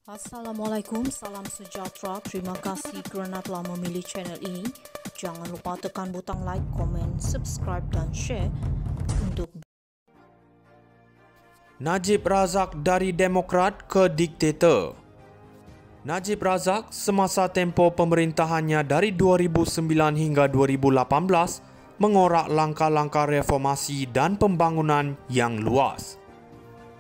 Assalamualaikum, salam sejahtera. Terima kasih kerana telah memilih channel ini. Jangan lupa tekan butang like, komen, subscribe dan share untuk Najib Razak dari Demokrat ke diktator. Najib Razak semasa tempoh pemerintahannya dari 2009 hingga 2018 mengorak langkah-langkah reformasi dan pembangunan yang luas.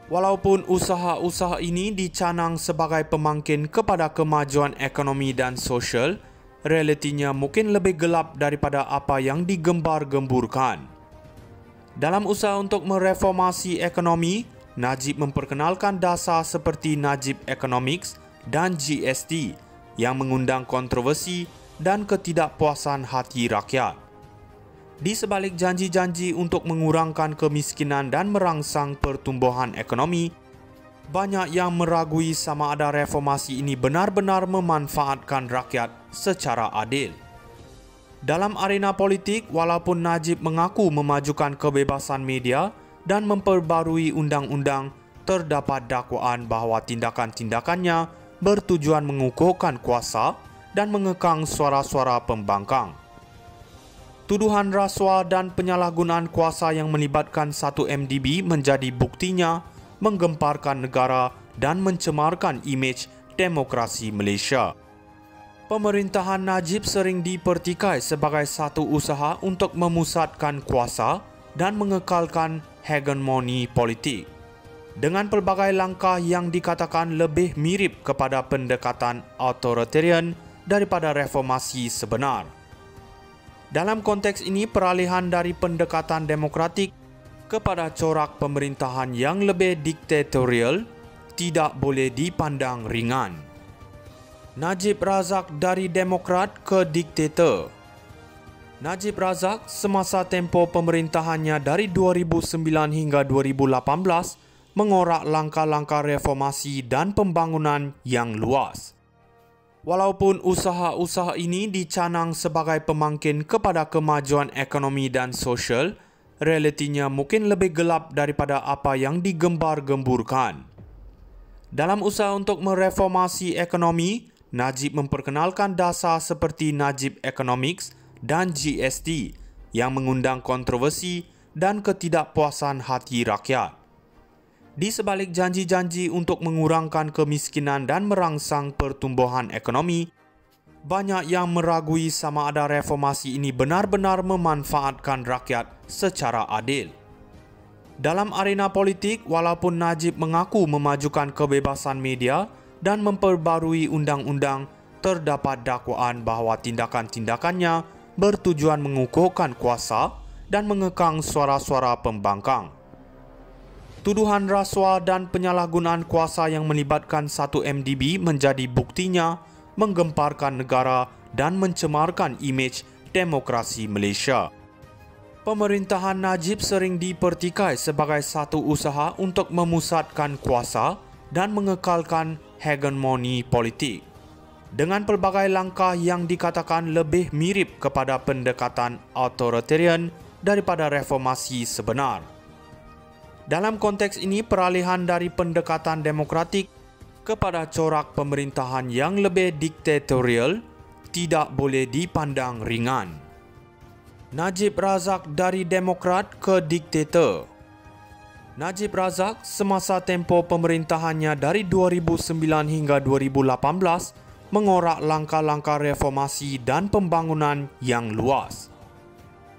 Walaupun usaha-usaha ini dicanang sebagai pemangkin kepada kemajuan ekonomi dan sosial, realitinya mungkin lebih gelap daripada apa yang digembar-gemburkan. Dalam usaha untuk mereformasi ekonomi, Najib memperkenalkan dasar seperti Najib Economics dan GST yang mengundang kontroversi dan ketidakpuasan hati rakyat. Di sebalik janji-janji untuk mengurangkan kemiskinan dan merangsang pertumbuhan ekonomi, banyak yang meragui sama ada reformasi ini benar-benar memanfaatkan rakyat secara adil. Dalam arena politik, walaupun Najib mengaku memajukan kebebasan media dan memperbarui undang-undang, terdapat dakwaan bahawa tindakan-tindakannya bertujuan mengukuhkan kuasa dan mengekang suara-suara pembangkang. Tuduhan rasuah dan penyalahgunaan kuasa yang melibatkan 1MDB menjadi buktinya menggemparkan negara dan mencemarkan imej demokrasi Malaysia. Pemerintahan Najib sering dipertikai sebagai satu usaha untuk memusatkan kuasa dan mengekalkan hegemoni politik, dengan pelbagai langkah yang dikatakan lebih mirip kepada pendekatan authoritarian daripada reformasi sebenar. Dalam konteks ini, peralihan dari pendekatan demokratik kepada corak pemerintahan yang lebih diktatorial tidak boleh dipandang ringan. Najib Razak dari Demokrat ke diktator. Najib Razak semasa tempoh pemerintahannya dari 2009 hingga 2018 mengorak langkah-langkah reformasi dan pembangunan yang luas. Walaupun usaha-usaha ini dicanang sebagai pemangkin kepada kemajuan ekonomi dan sosial, realitinya mungkin lebih gelap daripada apa yang digembar-gemburkan. Dalam usaha untuk mereformasi ekonomi, Najib memperkenalkan dasar seperti Najib Economics dan GST yang mengundang kontroversi dan ketidakpuasan hati rakyat. Di sebalik janji-janji untuk mengurangkan kemiskinan dan merangsang pertumbuhan ekonomi, banyak yang meragui sama ada reformasi ini benar-benar memanfaatkan rakyat secara adil. Dalam arena politik, walaupun Najib mengaku memajukan kebebasan media dan memperbarui undang-undang, terdapat dakwaan bahawa tindakan-tindakannya bertujuan mengukuhkan kuasa dan mengekang suara-suara pembangkang. Tuduhan rasuah dan penyalahgunaan kuasa yang melibatkan 1MDB menjadi buktinya menggemparkan negara dan mencemarkan imej demokrasi Malaysia. Pemerintahan Najib sering dipertikai sebagai satu usaha untuk memusatkan kuasa dan mengekalkan hegemoni politik, dengan pelbagai langkah yang dikatakan lebih mirip kepada pendekatan authoritarian daripada reformasi sebenar. Dalam konteks ini, peralihan dari pendekatan demokratik kepada corak pemerintahan yang lebih diktatorial tidak boleh dipandang ringan. Najib Razak dari Demokrat ke diktator. Najib Razak semasa tempoh pemerintahannya dari 2009 hingga 2018 mengorak langkah-langkah reformasi dan pembangunan yang luas.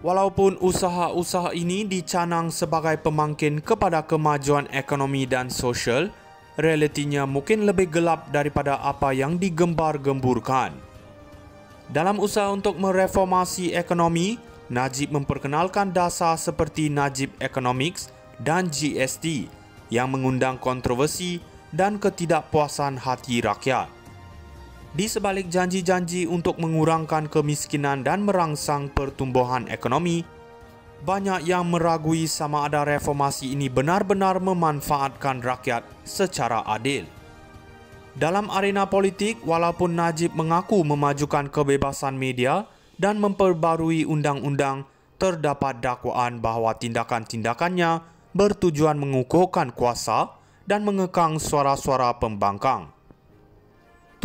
Walaupun usaha-usaha ini dicanang sebagai pemangkin kepada kemajuan ekonomi dan sosial, realitinya mungkin lebih gelap daripada apa yang digembar-gemburkan. Dalam usaha untuk mereformasi ekonomi, Najib memperkenalkan dasar seperti Najib Economics dan GST yang mengundang kontroversi dan ketidakpuasan hati rakyat. Di sebalik janji-janji untuk mengurangkan kemiskinan dan merangsang pertumbuhan ekonomi, banyak yang meragui sama ada reformasi ini benar-benar memanfaatkan rakyat secara adil. Dalam arena politik, walaupun Najib mengaku memajukan kebebasan media dan memperbarui undang-undang, terdapat dakwaan bahawa tindakan-tindakannya bertujuan mengukuhkan kuasa dan mengekang suara-suara pembangkang.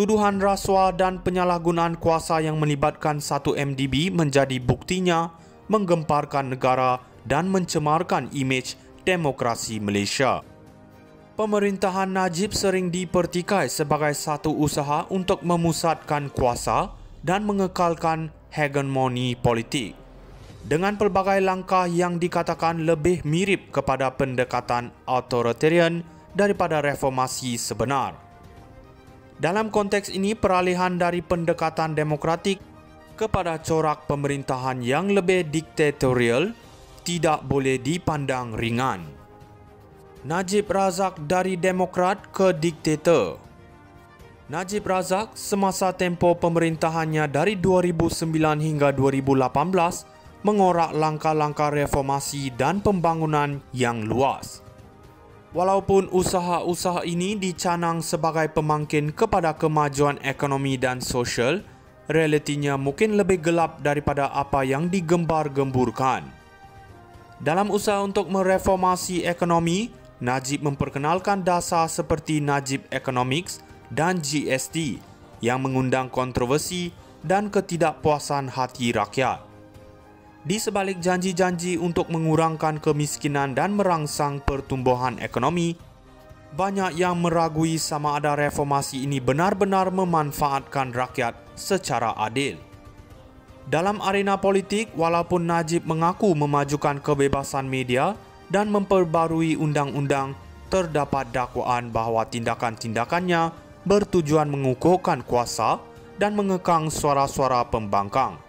Tuduhan rasuah dan penyalahgunaan kuasa yang melibatkan 1MDB menjadi buktinya menggemparkan negara dan mencemarkan imej demokrasi Malaysia. Pemerintahan Najib sering dipertikai sebagai satu usaha untuk memusatkan kuasa dan mengekalkan hegemoni politik dengan pelbagai langkah yang dikatakan lebih mirip kepada pendekatan authoritarian daripada reformasi sebenar. Dalam konteks ini, peralihan dari pendekatan demokratik kepada corak pemerintahan yang lebih diktatorial tidak boleh dipandang ringan. Najib Razak dari Demokrat ke diktator. Najib Razak semasa tempoh pemerintahannya dari 2009 hingga 2018 mengorak langkah-langkah reformasi dan pembangunan yang luas. Walaupun usaha-usaha ini dicanang sebagai pemangkin kepada kemajuan ekonomi dan sosial, realitinya mungkin lebih gelap daripada apa yang digembar-gemburkan. Dalam usaha untuk mereformasi ekonomi, Najib memperkenalkan dasar seperti Najib Economics dan GST yang mengundang kontroversi dan ketidakpuasan hati rakyat. Di sebalik janji-janji untuk mengurangkan kemiskinan dan merangsang pertumbuhan ekonomi, banyak yang meragui sama ada reformasi ini benar-benar memanfaatkan rakyat secara adil. Dalam arena politik, walaupun Najib mengaku memajukan kebebasan media dan memperbarui undang-undang, terdapat dakwaan bahawa tindakan-tindakannya bertujuan mengukuhkan kuasa dan mengekang suara-suara pembangkang.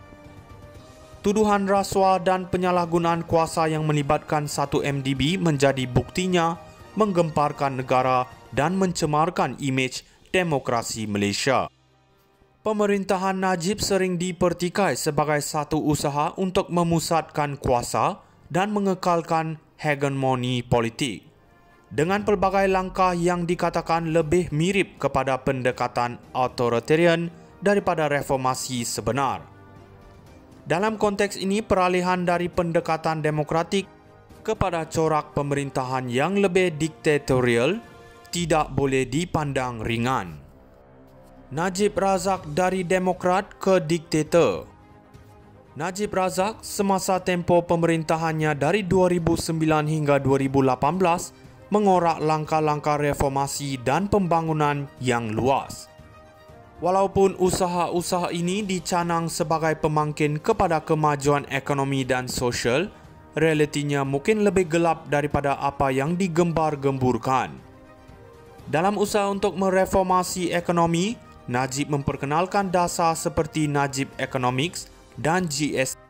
Tuduhan rasuah dan penyalahgunaan kuasa yang melibatkan 1MDB menjadi buktinya menggemparkan negara dan mencemarkan imej demokrasi Malaysia. Pemerintahan Najib sering dipertikai sebagai satu usaha untuk memusatkan kuasa dan mengekalkan hegemoni politik dengan pelbagai langkah yang dikatakan lebih mirip kepada pendekatan authoritarian daripada reformasi sebenar. Dalam konteks ini, peralihan dari pendekatan demokratik kepada corak pemerintahan yang lebih diktatorial tidak boleh dipandang ringan. Najib Razak dari Demokrat ke diktator. Najib Razak semasa tempoh pemerintahannya dari 2009 hingga 2018 mengorak langkah-langkah reformasi dan pembangunan yang luas. Walaupun usaha-usaha ini dicanang sebagai pemangkin kepada kemajuan ekonomi dan sosial, realitinya mungkin lebih gelap daripada apa yang digembar-gemburkan. Dalam usaha untuk mereformasi ekonomi, Najib memperkenalkan dasar seperti Najib Economics dan GST